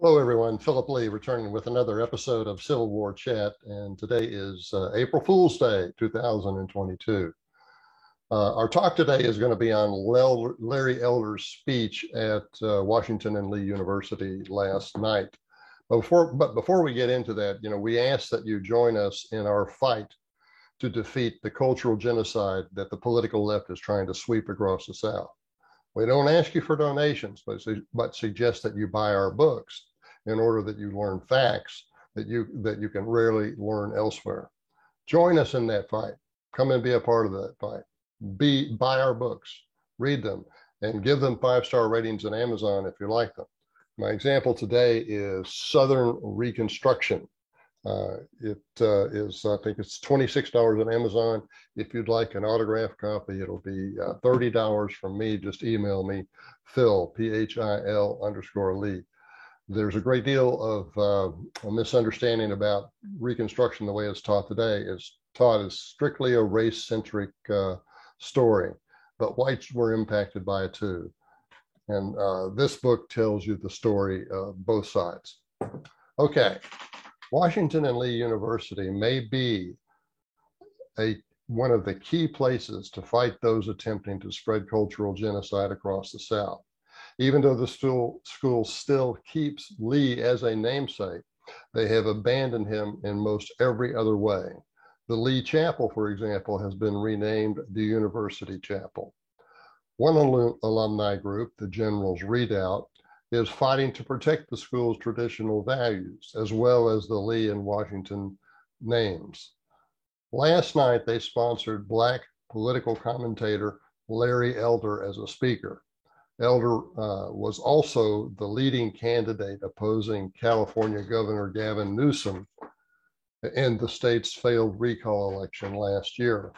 Hello, everyone. Philip Lee returning with another episode of Civil War Chat, and today is April Fool's Day, 2022. Our talk today is going to be on Larry Elder's speech at Washington and Lee University last night. But before we get into that, we ask that you join us in our fight to defeat the cultural genocide that the political left is trying to sweep across the South. We don't ask you for donations, but suggest that you buy our books in order that you learn facts that you can rarely learn elsewhere. Join us in that fight. Come and be a part of that fight. Buy our books, read them, and give them 5-star ratings on Amazon if you like them. My example today is Southern Reconstruction. It is, I think it's $26 on Amazon. If you'd like an autographed copy, it'll be $30 from me. Just email me, Phil, PHIL_Lee. There's a great deal of a misunderstanding about Reconstruction. The way it's taught today is taught as strictly a race-centric story, but whites were impacted by it too. And this book tells you the story of both sides. Okay. Washington and Lee University may be one of the key places to fight those attempting to spread cultural genocide across the South. Even though the school still keeps Lee as a namesake, they have abandoned him in most every other way. The Lee Chapel, for example, has been renamed the University Chapel. One alumni group, the Generals Redoubt, is fighting to protect the school's traditional values, as well as the Lee and Washington names. Last night, they sponsored Black political commentator Larry Elder as a speaker. Elder was also the leading candidate opposing California Governor Gavin Newsom in the state's failed recall election last year.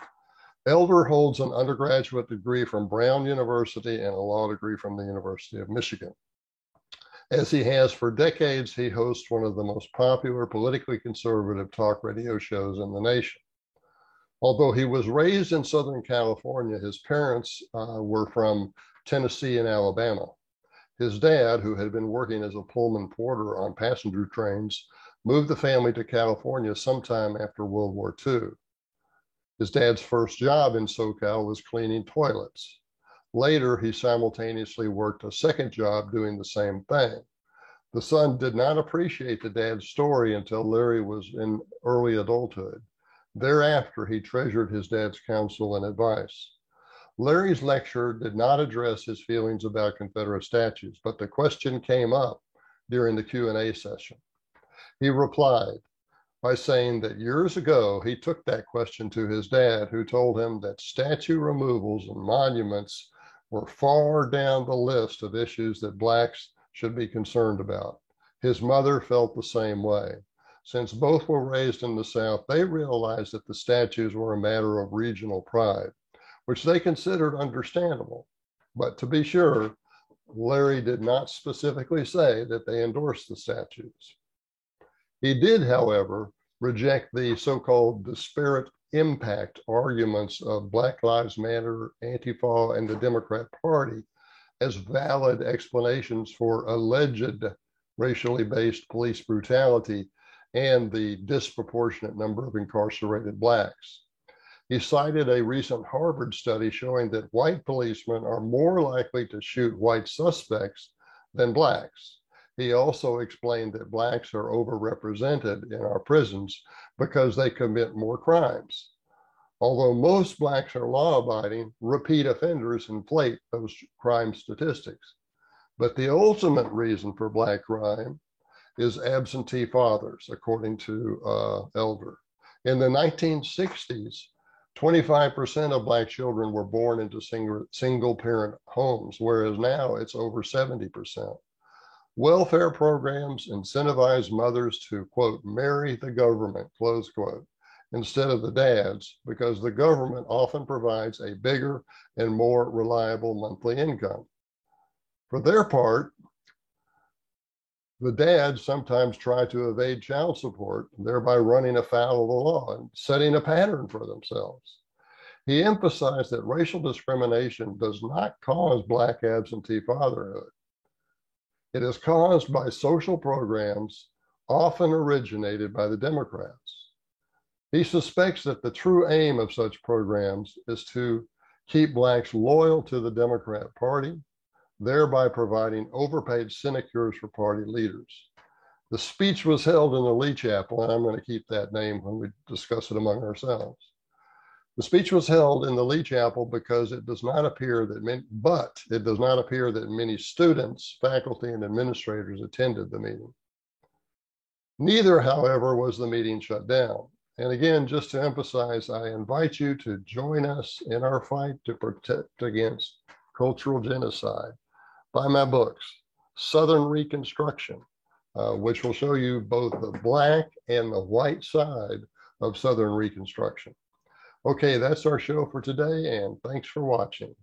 Elder holds an undergraduate degree from Brown University and a law degree from the University of Michigan. As he has for decades, he hosts one of the most popular politically conservative talk radio shows in the nation. Although he was raised in Southern California, his parents were from Tennessee and Alabama. His dad, who had been working as a Pullman porter on passenger trains, moved the family to California sometime after World War II. His dad's first job in SoCal was cleaning toilets. Later, he simultaneously worked a second job doing the same thing. The son did not appreciate the dad's story until Larry was in early adulthood. Thereafter, he treasured his dad's counsel and advice. Larry's lecture did not address his feelings about Confederate statues, but the question came up during the Q&A session. He replied by saying that years ago, he took that question to his dad, who told him that statue removals and monuments were far down the list of issues that Blacks should be concerned about. His mother felt the same way. Since both were raised in the South, they realized that the statues were a matter of regional pride, which they considered understandable. But to be sure, Larry did not specifically say that they endorsed the statues. He did, however, reject the so-called disparate impact arguments of Black Lives Matter, Antifa, and the Democrat Party as valid explanations for alleged racially based police brutality and the disproportionate number of incarcerated Blacks. He cited a recent Harvard study showing that white policemen are more likely to shoot white suspects than Blacks. He also explained that Blacks are overrepresented in our prisons because they commit more crimes. Although most Blacks are law-abiding, repeat offenders inflate those crime statistics. But the ultimate reason for Black crime is absentee fathers, according to Elder. In the 1960s, 25% of Black children were born into single-parent homes, whereas now it's over 70%. Welfare programs incentivize mothers to, quote, marry the government, close quote, instead of the dads, because the government often provides a bigger and more reliable monthly income. For their part, the dads sometimes try to evade child support, thereby running afoul of the law and setting a pattern for themselves. He emphasized that racial discrimination does not cause Black absentee fatherhood. It is caused by social programs often originated by the Democrats. He suspects that the true aim of such programs is to keep blacks loyal to the Democrat Party, thereby providing overpaid sinecures for party leaders. The speech was held in the Lee Chapel, and I'm going to keep that name when we discuss it among ourselves. The speech was held in the Lee Chapel because it does not appear that many students, faculty, and administrators attended the meeting. Neither, however, was the meeting shut down. And again, just to emphasize, I invite you to join us in our fight to protect against cultural genocide. Buy my books, Southern Reconstruction, which will show you both the black and the white side of Southern Reconstruction. Okay, that's our show for today, and thanks for watching.